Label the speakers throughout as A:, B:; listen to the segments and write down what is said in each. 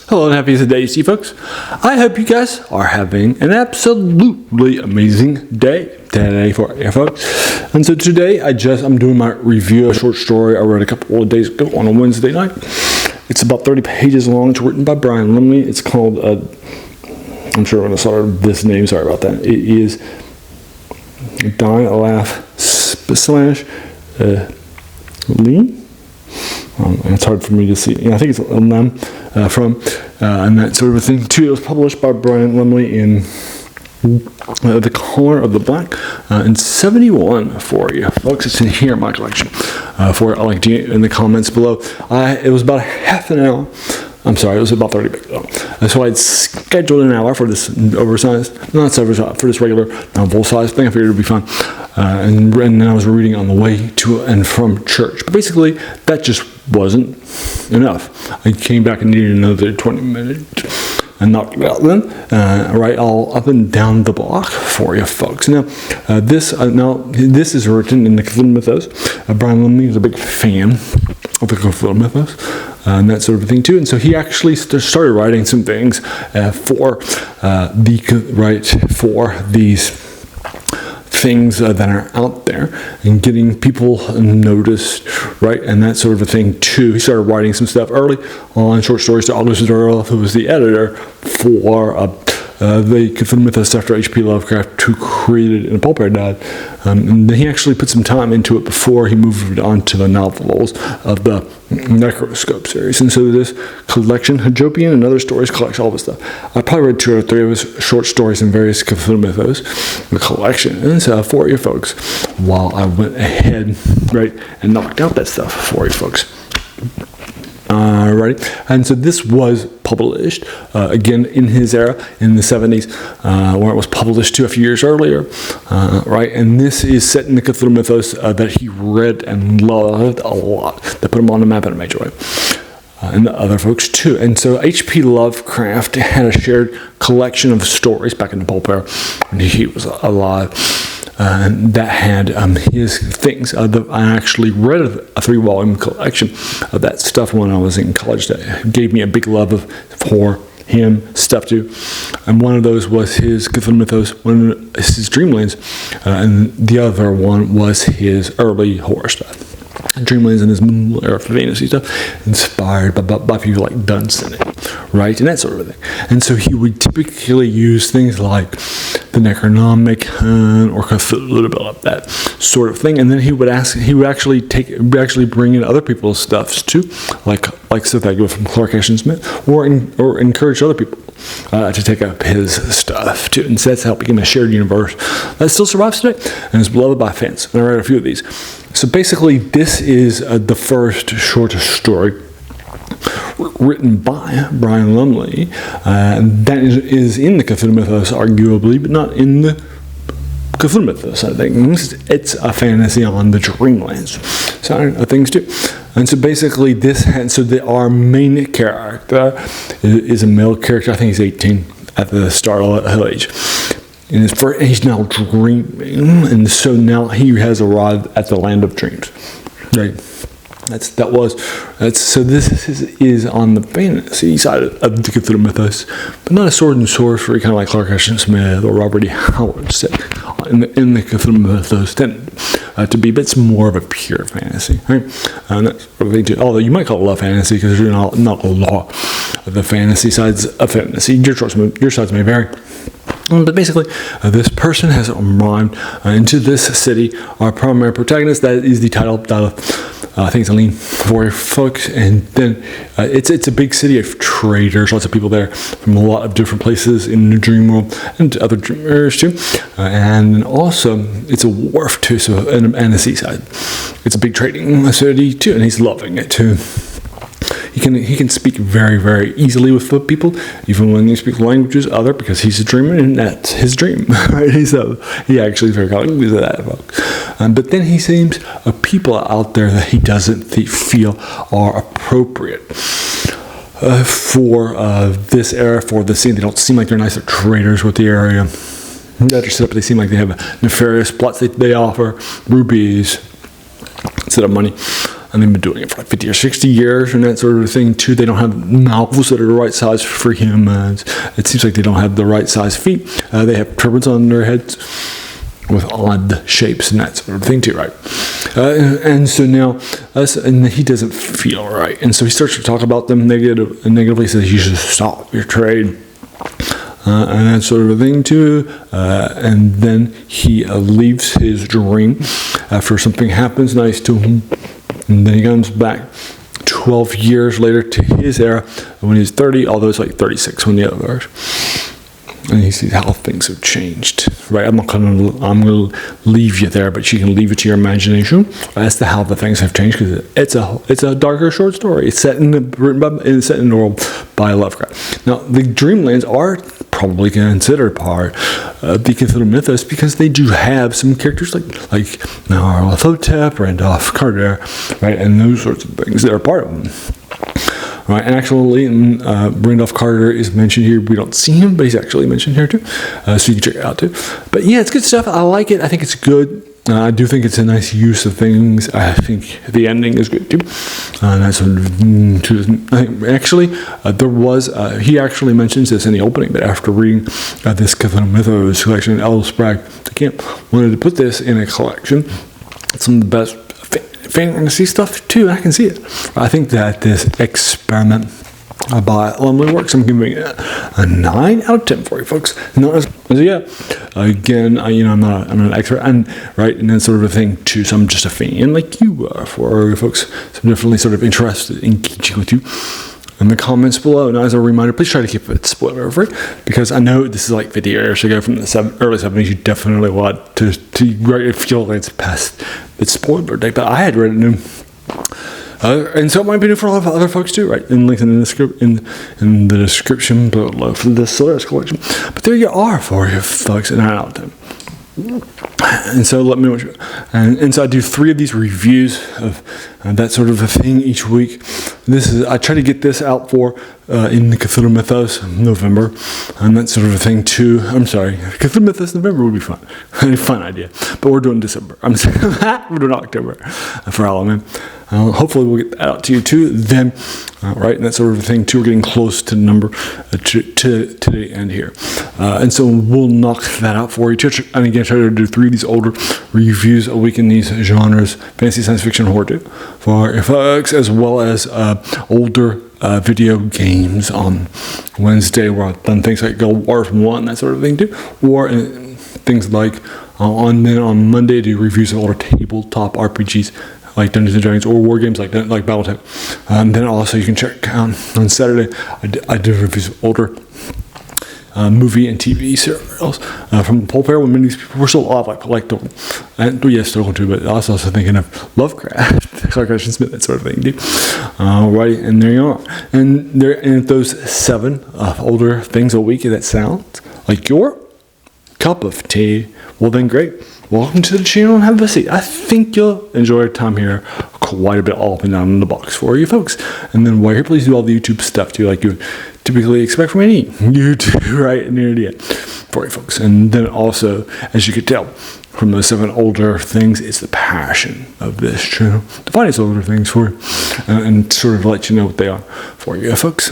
A: Hello and happy day, you folks. I hope you guys are having an absolutely amazing day today for you folks. And so today I'm doing my review of a short story I read a couple of days ago on a Wednesday night. It's about 30 pages long. It's written by Brian Lumley. It's called, I'm sure I'm going to start with this name, sorry about that. It is Dylath-Leen. It's hard for me to see. I think it's Lem from and that sort of a thing too. It was published by Brian Lumley in The Color of the Black in 71 for you folks. It's in here in my collection for it. I'll link to you in the comments below. It was about half an hour. I'm sorry, it was about 30 minutes long. So I'd scheduled an hour for this oversized, not so oversized, for this regular full-size thing. I figured it would be fun. And then I was reading on the way to and from church. But basically, that just wasn't enough. I came back and needed another 20 minutes and knocked it out then. Right, all up and down the block for you folks. Now, this is written in the Cthulhu Mythos. Brian Lumley is a big fan of the Cthulhu Mythos. And that sort of thing too, and so he actually started writing some things for these things that are out there and getting people noticed, right, and that sort of a thing too. He started writing some stuff early on short stories to August Earl, who was the editor for the Cthulhu Mythos after H.P. Lovecraft, who created in a pulp died. And he actually put some time into it before he moved on to the novels of the Necroscope series. And so this collection, Haggopian and Other Stories, collects all this stuff. I probably read 2 or 3 of his short stories in various Cthulhu Mythos, the collection. And so for you folks, while I went ahead, right, and knocked out that stuff for you folks. Right, and so this was published again in his era in the 70s, where it was published a few years earlier, right? And this is set in the Cthulhu Mythos that he read and loved a lot. That put him on the map in a major way, and the other folks too. And so H.P. Lovecraft had a shared collection of stories back in the pulp era when he was alive. That had his things. I actually read a 3-volume collection of that stuff when I was in college. That gave me a big love for him stuff too. And one of those was his Cthulhu Mythos, one is his Dreamlands, and the other one was his early horror stuff. Dreamlands and his middle era fantasy stuff, inspired by people like Dunstan, right, and that sort of thing. And so he would typically use things like the Necronomicon or Cthulhu to build up that sort of thing. And then he would actually bring in other people's stuffs too, like stuff that go from Clark Ashton Smith, or encourage other people to take up his stuff too. And so that's how it became a shared universe that still survives today and is beloved by fans. And I read a few of these. So basically, this is the first short story written by Brian Lumley that is in the Cthulhu Mythos, arguably, but not in the Cthulhu Mythos, I think. It's a fantasy on the Dreamlands side of things too. And so basically our main character is a male character. I think he's 18 at the start of his age. And he's now dreaming, and so now he has arrived at the land of dreams, right? So this is on the fantasy side of the Cthulhu Mythos, but not a sword and sorcery kind of like Clark Ashton Smith or Robert E. Howard said in the Cthulhu Mythos tended to be, but it's more of a pure fantasy, right? And that's although you might call it love fantasy because there's not a lot of the fantasy sides of fantasy. Your sides may vary. But basically, this person has arrived into this city. Our primary protagonist, that is the title, I think it's Leen for folks. And then it's a big city of traders, lots of people there from a lot of different places in the dream world and other dreamers too. And also, it's a wharf too, so and a seaside. It's a big trading city too, and he's loving it too. He can speak very, very easily with the people, even when he speaks languages other, because he's a dreamer and that's his dream, right? So he actually is very cognizant of that, folks. But then he seems people out there that he doesn't feel are appropriate for this era, for the scene. They don't seem like they're nice traders with the area. They're set up. They seem like they have nefarious plots they offer, rubies instead of money. and they've been doing it for like 50 or 60 years and that sort of thing too. They don't have mouths that are the right size for humans. It seems like they don't have the right size feet. They have turbans on their heads with odd shapes and that sort of thing too, right? And so now, and he doesn't feel right, and so he starts to talk about them negatively. Says you should stop your trade. And that sort of thing too, and then he leaves his dream after something happens nice to him, and then he comes back 12 years later to his era when he's 30, although it's like 36 when the others. And he sees how things have changed, right? I'm gonna leave you there, but you can leave it to your imagination as to how the things have changed, because it's a darker short story. It's set in the world by Lovecraft. Now, the Dreamlands are probably considered part of the Cthulhu Mythos because they do have some characters like Nyarlathotep, Randolph Carter, right, and those sorts of things that are part of them. Right, and actually, Randolph Carter is mentioned here. We don't see him, but he's actually mentioned here too, so you can check it out too. But yeah, it's good stuff. I like it. I think it's good. I do think it's a nice use of things. I think the ending is good too. That's I think actually there was. He actually mentions this in the opening, but after reading this Cthulhu Mythos collection, Ellis Bragg, the camp wanted to put this in a collection. It's some of the best fantasy stuff too. I can see it. I think that this experiment by Lumley works. I'm giving it a 9 out of 10 for you folks. No, so yeah, again, I'm not an expert, and right, and that sort of a thing too. So I'm just a fan like you are for you folks. So I'm definitely sort of interested in engaging with you in the comments below. Now, as a reminder, please try to keep it spoiler free, because I know this is like 50 years ago from the early 70s. You definitely want to feel like it's past its spoiler day, but I had read it new. And so it might be new for a lot of other folks too, right? And links in the description below for this Solaris collection. But there you are for you folks, and 9 out of 10. And so let me know what you, and so I do 3 of these reviews of that sort of a thing each week. I try to get this out for in the Cthulhu Mythos November, and that sort of a thing too. I'm sorry, Cthulhu Mythos November would be fun. Fun idea, but we're doing December. We're doing October for Halloween. Hopefully we'll get that out to you too then, right, and that sort of thing too. We're getting close to the number to the end here, and so we'll knock that out for you. And again, try to do 3 of these older reviews a week in these genres: fantasy, science fiction, horror too, for folks, as well as older video games on Wednesday, where I've done things like Guild Wars 1, that sort of thing too, or things like on Monday do reviews of older tabletop RPGs like Dungeons and Dragons, or war games like Battletech. Then also you can check out on Saturday. I do reviews of older movie and TV serials from the Pulp Era when many of these people were still alive, like Tolkien. And yes, Tolkien too, but I was also thinking of Lovecraft, Clark Ashton Smith, that sort of thing. Right, and there you are. And those 7 older things a week that sounds like your cup of tea, well then great. Welcome to the channel and have a seat. I think you'll enjoy your time here quite a bit, all up and down in the box for you folks. And then while you're here, please do all the YouTube stuff too, like you typically expect from any YouTube, right? Near the end for you folks. And then also, as you could tell from those 7 older things, it's the passion of this channel to find these older things for you and sort of let you know what they are for you folks.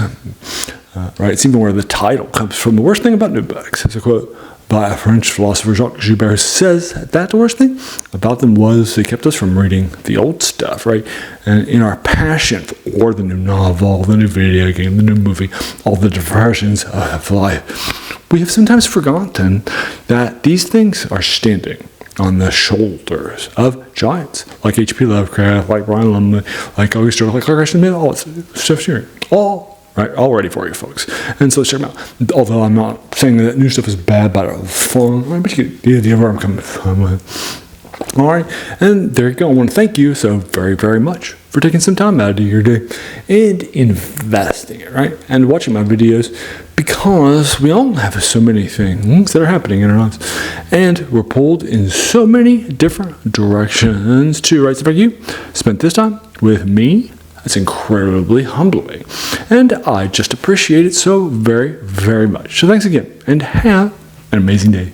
A: Right? It's even where the title comes from. The worst thing about new books is a quote by a French philosopher, Jacques Joubert, says that the worst thing about them was they kept us from reading the old stuff, right? And in our passion for the new novel, the new video game, the new movie, all the diversions of life, we have sometimes forgotten that these things are standing on the shoulders of giants like H.P. Lovecraft, like Brian Lumley, like August Jones, like Clark Ashton Smith, all that stuff here. All ready for you folks. And so check them out. Although I'm not saying that new stuff is bad, but it's fun. Right? But you get the idea where I'm coming from with. All right. And there you go. I want to thank you so very, very much for taking some time out of your day and investing it, right? And watching my videos, because we all have so many things that are happening in our lives. And we're pulled in so many different directions too, right? So if you spent this time with me, it's incredibly humbling, and I just appreciate it so very, very much. So thanks again, and have an amazing day.